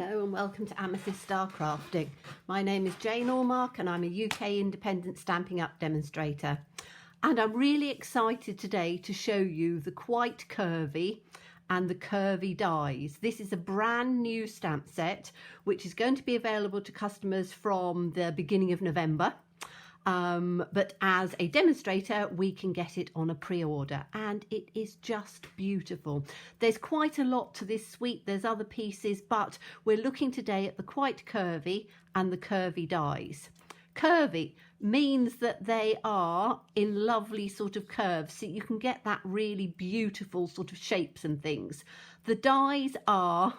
Hello and welcome to Amethyst Star Crafting. My name is Jane Allmark and I'm a UK independent Stampin' Up demonstrator. And I'm really excited today to show you the Quite Curvy and the Curvy Dies. This is a brand new stamp set which is going to be available to customers from the beginning of November. But as a demonstrator we can get it on a pre-order and it is just beautiful. There's quite a lot to this suite, there's other pieces, but we're looking today at the Quite Curvy and the Curvy Dies. Curvy means that they are in lovely sort of curves, so you can get that really beautiful sort of shapes and things. The dies are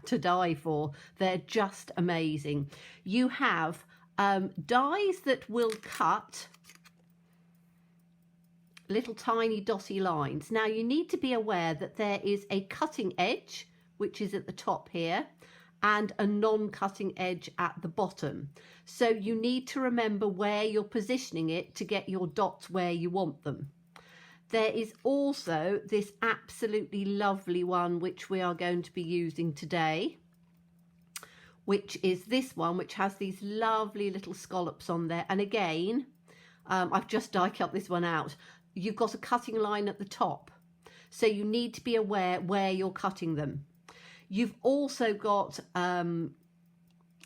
to die for. They're just amazing. You have dies that will cut little tiny dotty lines. Now you need to be aware that there is a cutting edge which is at the top here and a non-cutting edge at the bottom, so you need to remember where you're positioning it to get your dots where you want them. There is also this absolutely lovely one which we are going to be using today, which is this one, which has these lovely little scallops on there. And again, I've just die cut this one out. You've got a cutting line at the top, so you need to be aware where you're cutting them. You've also got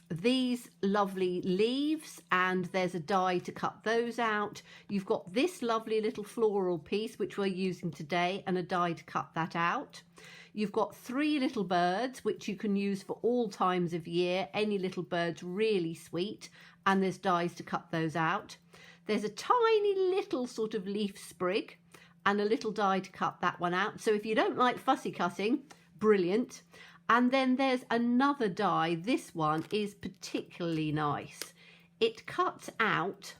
these lovely leaves, and there's a die to cut those out. You've got this lovely little floral piece, which we're using today, and a die to cut that out. You've got three little birds, which you can use for all times of year. Any little bird's really sweet, and there's dies to cut those out. There's a tiny little sort of leaf sprig and a little die to cut that one out. So if you don't like fussy cutting, brilliant. And then there's another die. This one is particularly nice. It cuts out,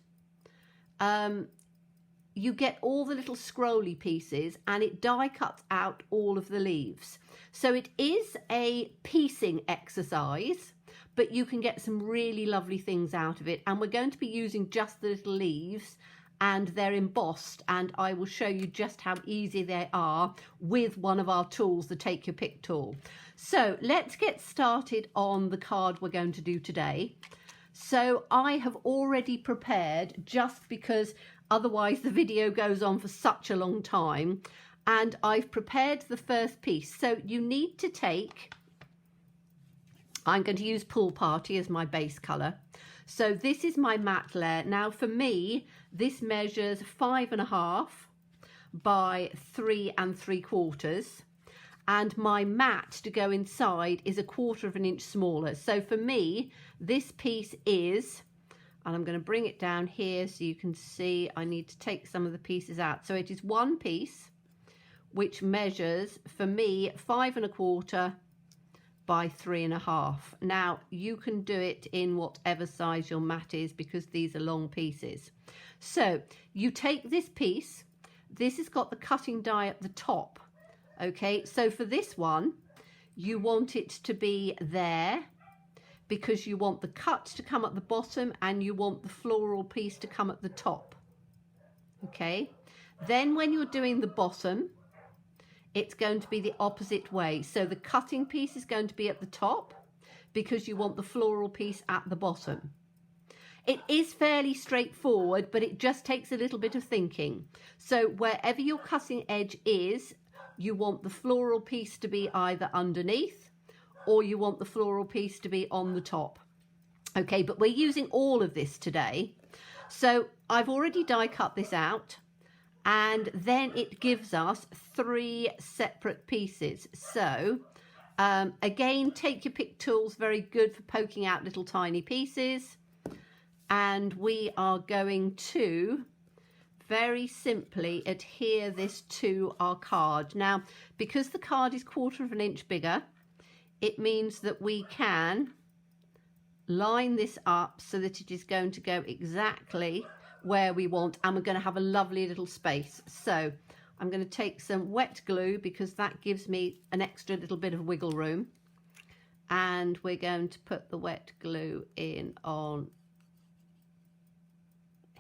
you get all the little scrolly pieces, and it die cuts out all of the leaves. So it is a piecing exercise, but you can get some really lovely things out of it. And we're going to be using just the little leaves, and they're embossed, and I will show you just how easy they are with one of our tools, the Take Your Pick tool. So let's get started on the card we're going to do today. So I have already prepared, just because otherwise the video goes on for such a long time, and I've prepared the first piece. So you need to take, I'm going to use Pool Party as my base colour. So this is my matte layer. Now for me, this measures 5.5 by 3 3/4. And my matte to go inside is 1/4 inch smaller. So for me, this piece is, and I'm going to bring it down here so you can see, I need to take some of the pieces out. So it is one piece which measures for me 5.25 by 3.5. Now you can do it in whatever size your mat is, because these are long pieces. So you take this piece, this has got the cutting die at the top. Okay, so for this one, you want it to be there because you want the cut to come at the bottom and you want the floral piece to come at the top. Okay, then when you're doing the bottom, it's going to be the opposite way. So the cutting piece is going to be at the top because you want the floral piece at the bottom. It is fairly straightforward, but it just takes a little bit of thinking. So wherever your cutting edge is, you want the floral piece to be either underneath or you want the floral piece to be on the top. Okay, but we're using all of this today. So I've already die cut this out, and then it gives us 3 separate pieces. So again, Take Your Pick tools, very good for poking out little tiny pieces. And we are going to very simply adhere this to our card. Now, because the card is 1/4 inch bigger, it means that we can line this up so that it is going to go exactly where we want, and we're going to have a lovely little space. So I'm going to take some wet glue because that gives me an extra little bit of wiggle room, and we're going to put the wet glue in on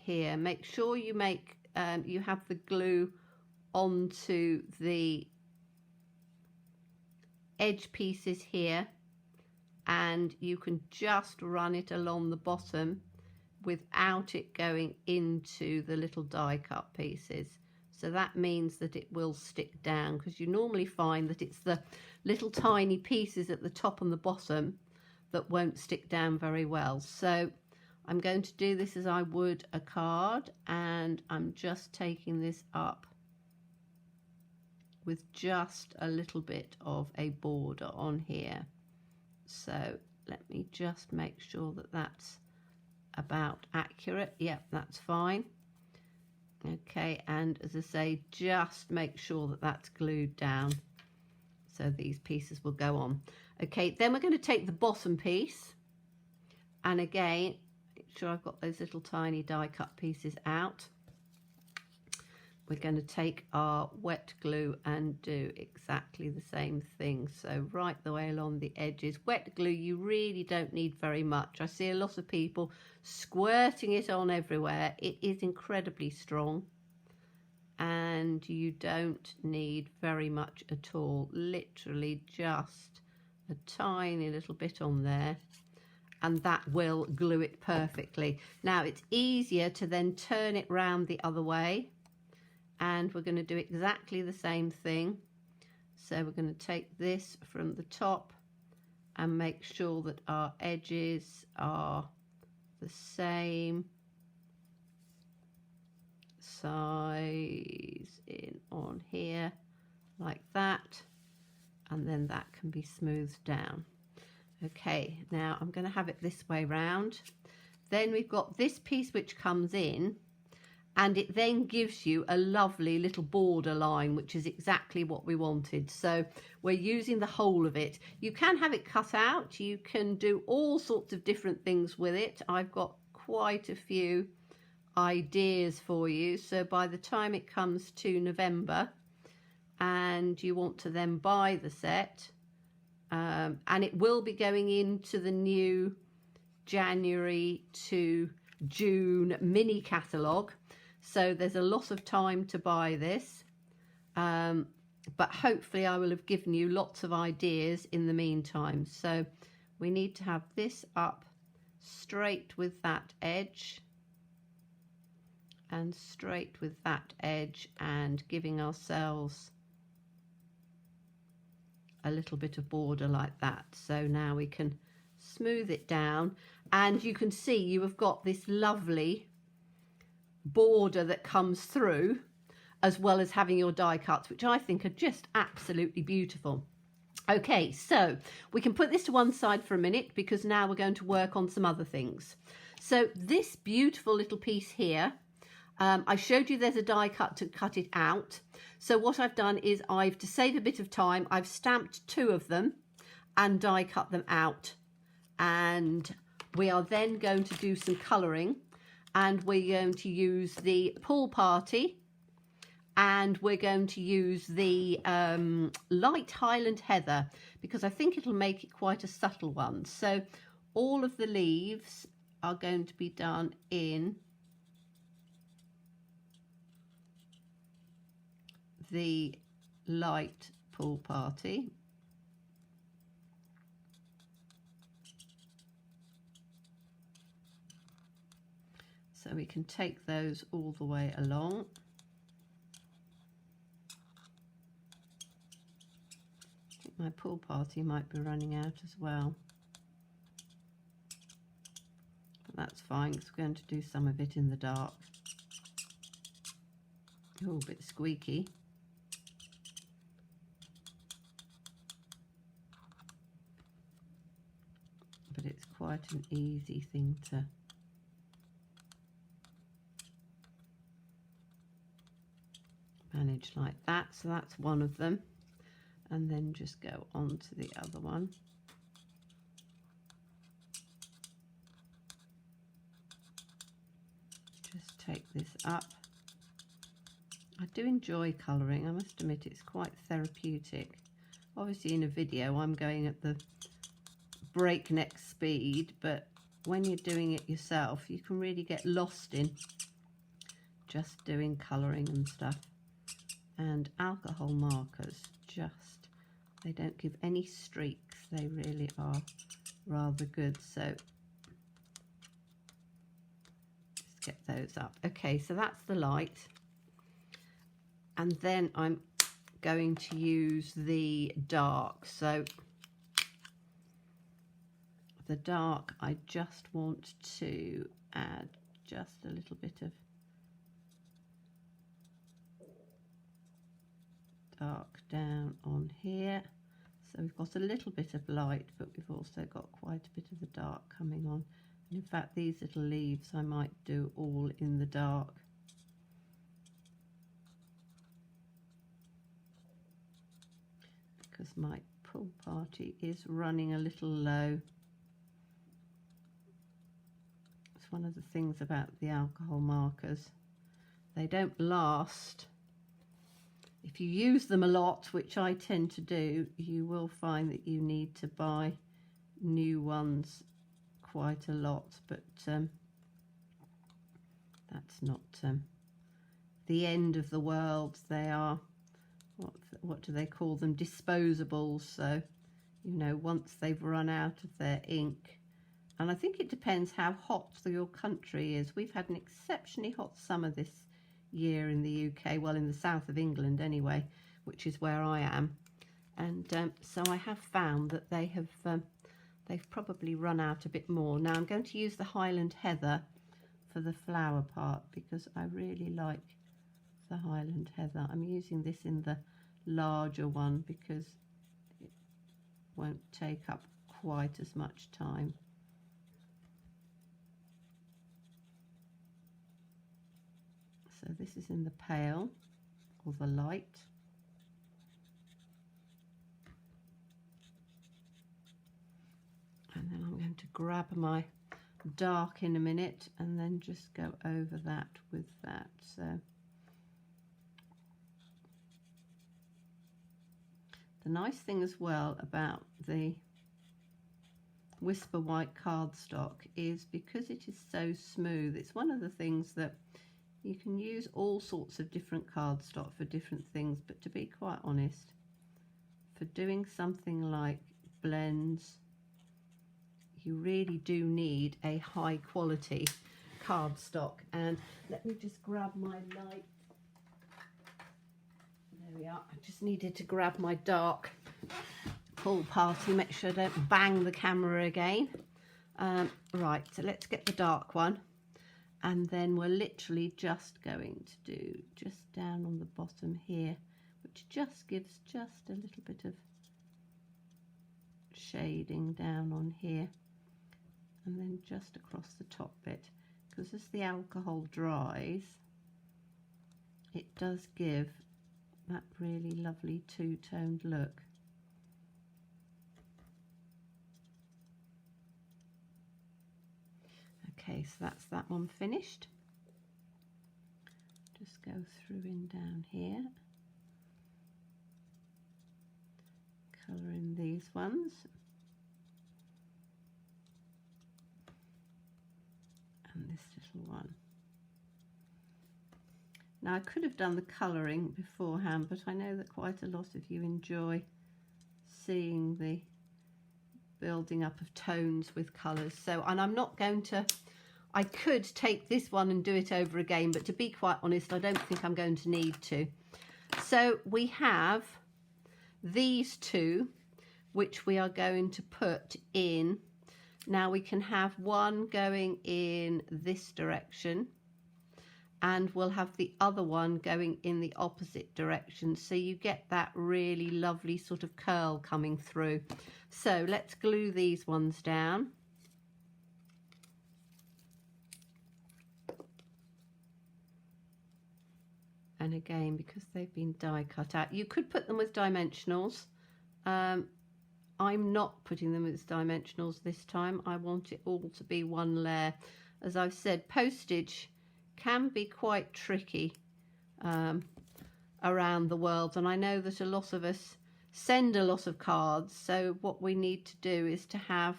here. Make sure you make you have the glue onto the edge pieces here and you can just run it along the bottom without it going into the little die cut pieces. So that means that it will stick down, because you normally find that it's the little tiny pieces at the top and the bottom that won't stick down very well. So I'm going to do this as I would a card, and I'm just taking this up with just a little bit of a border on here. So let me just make sure that that's about accurate. Yep, that's fine. Okay, and as I say, just make sure that that's glued down, so these pieces will go on. Okay, then we're going to take the bottom piece, and again, make sure I've got those little tiny die cut pieces out. We're going to take our wet glue and do exactly the same thing. So right the way along the edges. Wet glue, you really don't need very much. I see a lot of people squirting it on everywhere. It is incredibly strong, and you don't need very much at all. Literally just a tiny little bit on there, and that will glue it perfectly. Now it's easier to then turn it round the other way, and we're going to do exactly the same thing. So we're going to take this from the top and make sure that our edges are the same size in on here, like that, and then that can be smoothed down. Okay, now I'm going to have it this way round. Then we've got this piece which comes in, and it then gives you a lovely little border line, which is exactly what we wanted. So we're using the whole of it. You can have it cut out. You can do all sorts of different things with it. I've got quite a few ideas for you. So by the time it comes to November and you want to then buy the set, and it will be going into the new January to June mini catalogue. So there's a lot of time to buy this, but hopefully I will have given you lots of ideas in the meantime. So we need to have this up straight with that edge and straight with that edge, and giving ourselves a little bit of border like that. So now we can smooth it down, and you can see you have got this lovely border that comes through, as well as having your die cuts, which I think are just absolutely beautiful. Okay, so we can put this to one side for a minute, because now we're going to work on some other things. So this beautiful little piece here, I showed you there's a die cut to cut it out. So what I've done is, to save a bit of time, I've stamped 2 of them and die cut them out, and we are then going to do some colouring. And we're going to use the Pool Party, and we're going to use the light Highland Heather, because I think it'll make it quite a subtle one. So all of the leaves are going to be done in the light Pool Party. So we can take those all the way along. I think my Pool Party might be running out as well. But that's fine, because we're going to do some of it in the dark. Oh, a bit squeaky. But it's quite an easy thing to manage like that. So that's one of them, and then just go on to the other one. Just take this up. I do enjoy colouring, I must admit. It's quite therapeutic. Obviously in a video I'm going at the breakneck speed, but when you're doing it yourself you can really get lost in just doing colouring and stuff. And alcohol markers, they don't give any streaks. They really are rather good. So let's get those up. Okay, so that's the light. And then I'm going to use the dark. So the dark, I just want to add just a little bit of dark down on here. So we've got a little bit of light, but we've also got quite a bit of the dark coming on. And in fact, these little leaves I might do all in the dark. Because my pool party is running a little low. It's one of the things about the alcohol markers. They don't last. If you use them a lot, which I tend to do, you will find that you need to buy new ones quite a lot, but that's not the end of the world. They are, what do they call them, disposables. So, you know, once they've run out of their ink, and I think it depends how hot your country is. We've had an exceptionally hot summer this year in the UK, well, in the south of England anyway, which is where I am, and so I have found that they have they've probably run out a bit more. Now I'm going to use the Highland Heather for the flower part because I really like the Highland Heather. I'm using this in the larger one because it won't take up quite as much time. So this is in the pale or the light. And then I'm going to grab my dark in a minute and then just go over that with that. So the nice thing as well about the Whisper White cardstock is because it is so smooth, it's one of the things that you can use all sorts of different cardstock for different things, but to be quite honest, for doing something like blends, you really do need a high quality cardstock. And let me just grab my light. There we are. I just needed to grab my dark pool party, make sure I don't bang the camera again. Right, so let's get the dark one. And then we're literally just going to do just down on the bottom here, which just gives just a little bit of shading down on here, and then just across the top bit, because as the alcohol dries, it does give that really lovely two-toned look. Okay, so that's that one finished. Just go through and down here, colour in these ones, and this little one. Now I could have done the colouring beforehand, but I know that quite a lot of you enjoy seeing the building up of tones with colours. So, and I'm not going to, I could take this one and do it over again, but to be quite honest, I don't think I'm going to need to. So we have these two, which we are going to put in. Now we can have one going in this direction, and we'll have the other one going in the opposite direction, so you get that really lovely sort of curl coming through. So let's glue these ones down. And again, because they've been die cut out, you could put them with dimensionals. I'm not putting them with dimensionals this time. I want it all to be one layer. As I've said, postage can be quite tricky around the world, and I know that a lot of us send a lot of cards, so what we need to do is to have,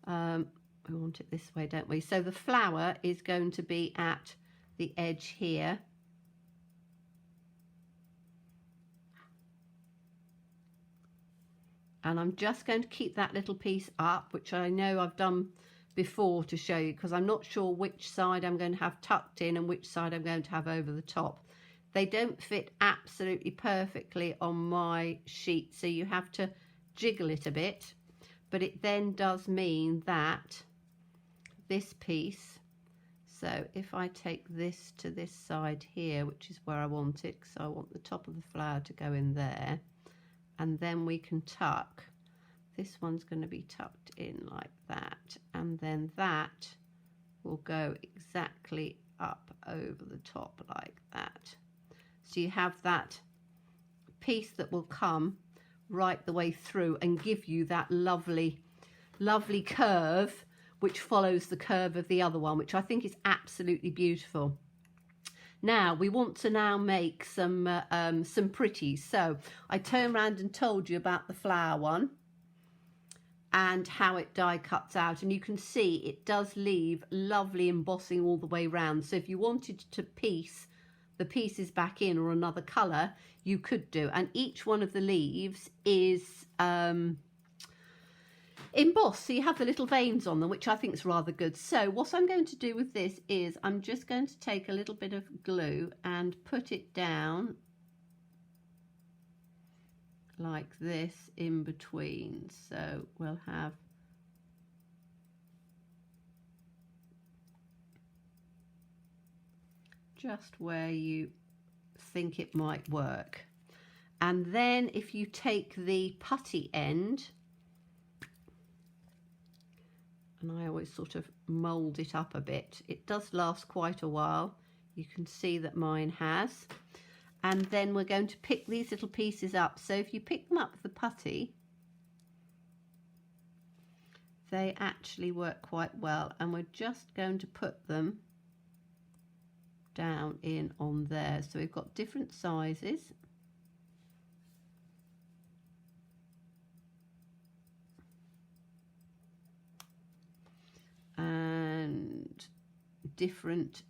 we want it this way, don't we? So the flower is going to be at the edge here. And I'm just going to keep that little piece up, which I know I've done before to show you, because I'm not sure which side I'm going to have tucked in and which side I'm going to have over the top. They don't fit absolutely perfectly on my sheet, so you have to jiggle it a bit, but it then does mean that this piece, so if I take this to this side here, which is where I want it, because I want the top of the flower to go in there, and then we can tuck, this one's going to be tucked in like that, and then that will go exactly up over the top like that. So you have that piece that will come right the way through and give you that lovely, lovely curve, which follows the curve of the other one, which I think is absolutely beautiful. Now we want to now make some pretties. So I turned around and told you about the flower one and how it die cuts out, and you can see it does leave lovely embossing all the way around. So if you wanted to piece the pieces back in or another colour, you could do, and each one of the leaves is embossed, so you have the little veins on them, which I think is rather good. So what I'm going to do with this is I'm just going to take a little bit of glue and put it down like this in between. So we'll have just where you think it might work. And then if you take the putty end, and I always sort of mould it up a bit, it does last quite a while. You can see that mine has. And then we're going to pick these little pieces up. So if you pick them up with the putty, they actually work quite well. And we're just going to put them down in on there. So we've got different sizes. And different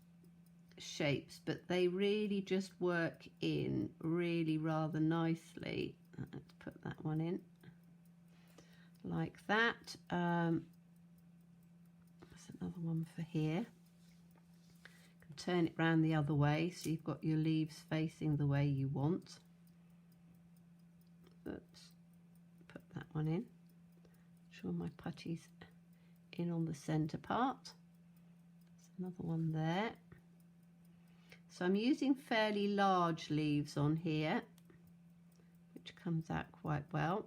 shapes, but they really just work in really rather nicely. Let's put that one in like that. There's another one for here. Turn it round the other way so you've got your leaves facing the way you want. Oops, put that one in. Sure my putty's in on the centre part. There's another one there. So I'm using fairly large leaves on here, which comes out quite well.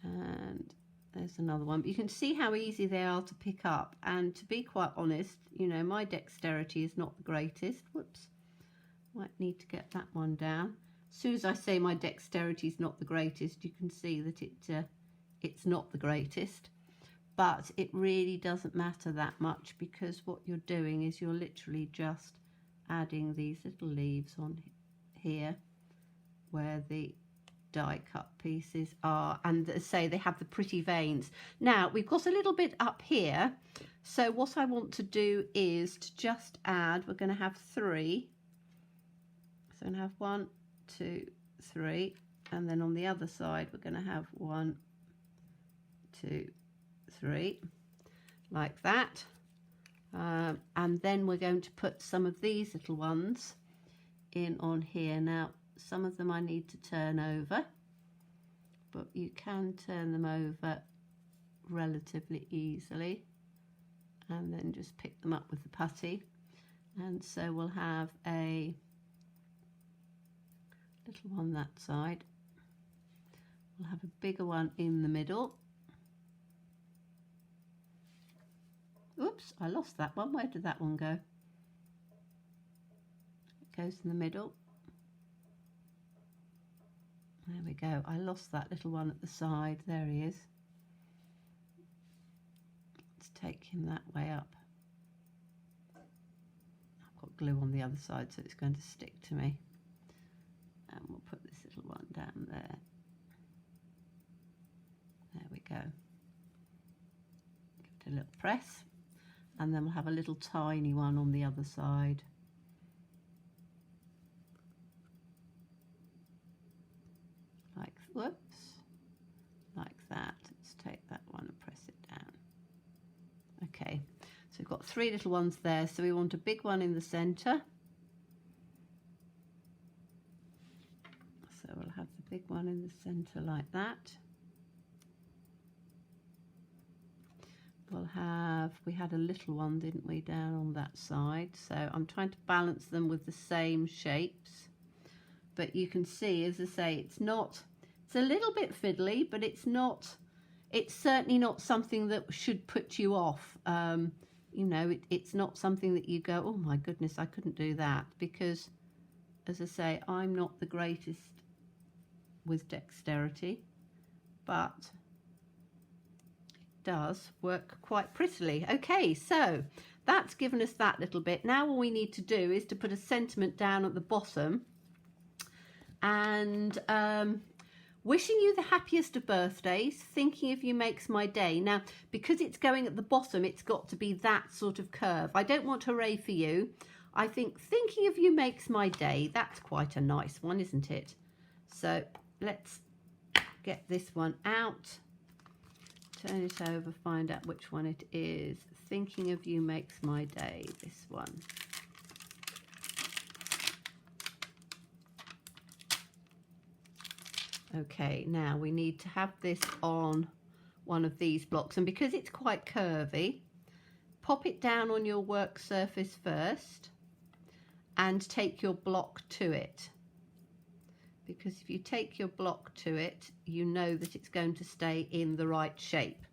And there's another one. But you can see how easy they are to pick up. And to be quite honest, you know, my dexterity is not the greatest. Whoops. Might need to get that one down. As soon as I say my dexterity is not the greatest, you can see that it's not the greatest. But it really doesn't matter that much, because what you're doing is you're literally just adding these little leaves on here where the die cut pieces are, and say they have the pretty veins. Now we've got a little bit up here, so what I want to do is to just add, we're going to have 3, so I'm going to have 1, 2, 3, and then on the other side we're going to have 1, 2, 3, like that, and then we're going to put some of these little ones in on here. Now some of them I need to turn over, but you can turn them over relatively easily and then just pick them up with the putty. And so we'll have a little one that side, we'll have a bigger one in the middle. Oops, I lost that one. Where did that one go? It goes in the middle. There we go. I lost that little one at the side. There he is. Let's take him that way up. I've got glue on the other side, so it's going to stick to me. And we'll put this little one down there. There we go. Give it a little press. And then we'll have a little tiny one on the other side. Let's take that one and press it down. Okay, so we've got 3 little ones there, so we want a big one in the center. So we'll have the big one in the center like that. We had a little one, didn't we, down on that side, so I'm trying to balance them with the same shapes. But you can see, as I say, it's a little bit fiddly, but it's certainly not something that should put you off. You know, it's not something that you go, oh my goodness, I couldn't do that, because as I say, I'm not the greatest with dexterity, but does work quite prettily. Okay, so that's given us that little bit. Now all we need to do is to put a sentiment down at the bottom, and wishing you the happiest of birthdays, thinking of you makes my day. Now, because it's going at the bottom, it's got to be that sort of curve. I don't want hooray for you. I think thinking of you makes my day. That's quite a nice one, isn't it? So let's get this one out. Turn it over, find out which one it is. Thinking of you makes my day, this one. Okay, now we need to have this on one of these blocks, and because it's quite curvy, pop it down on your work surface first and take your block to it. Because if you take your block to it, you know that it's going to stay in the right shape.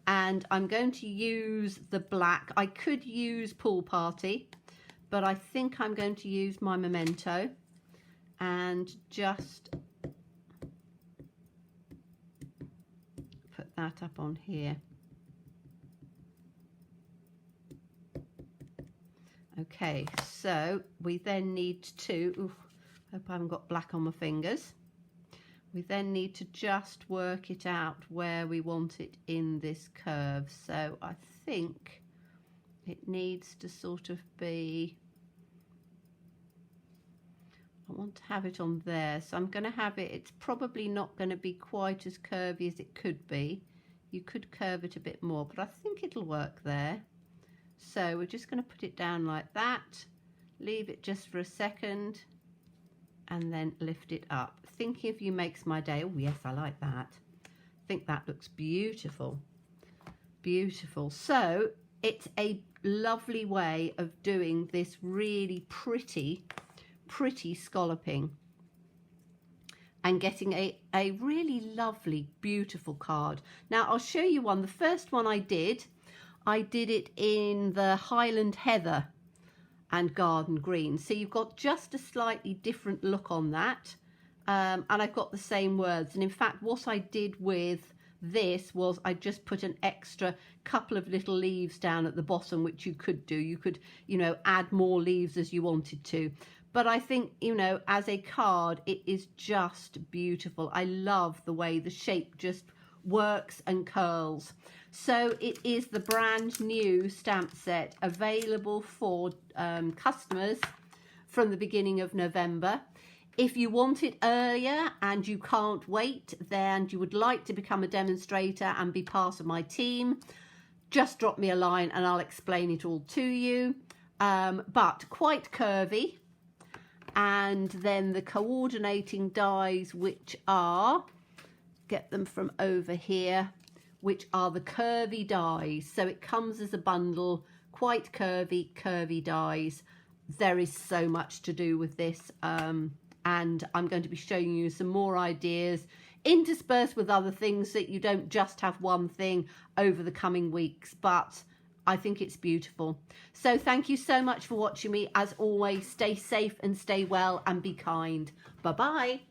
And I'm going to use the black. I could use Pool Party, but I think I'm going to use my Memento and just put that up on here. Okay, so we then need to, hope I haven't got black on my fingers. We then need to just work it out where we want it in this curve. So I think it needs to sort of be, I want to have it on there. So I'm going to have it, it's probably not going to be quite as curvy as it could be. You could curve it a bit more, but I think it'll work there. So we're just going to put it down like that, leave it just for a second, and then lift it up. Thinking of you makes my day. Oh yes, I like that. I think that looks beautiful. Beautiful. So it's a lovely way of doing this really pretty scalloping and getting a really lovely, beautiful card. Now I'll show you one. The first one I did it in the Highland Heather and Garden Green. So you've got just a slightly different look on that. And I've got the same words. And in fact, what I did with this was I just put an extra couple of little leaves down at the bottom, which you could do. You could, you know, add more leaves as you wanted to. But I think, you know, as a card, it is just beautiful. I love the way the shape just works and curls. So it is the brand new stamp set available for customers from the beginning of November. If you want it earlier and you can't wait, then you would like to become a demonstrator and be part of my team, just drop me a line and I'll explain it all to you. But Quite Curvy, and then the coordinating dies, which are, get them from over here, which are the Curvy Dies. So it comes as a bundle, Quite Curvy, Curvy Dies. There is so much to do with this, and I'm going to be showing you some more ideas interspersed with other things, so that you don't just have one thing over the coming weeks. But I think it's beautiful. So thank you so much for watching me. As always, stay safe and stay well and be kind. Bye-bye.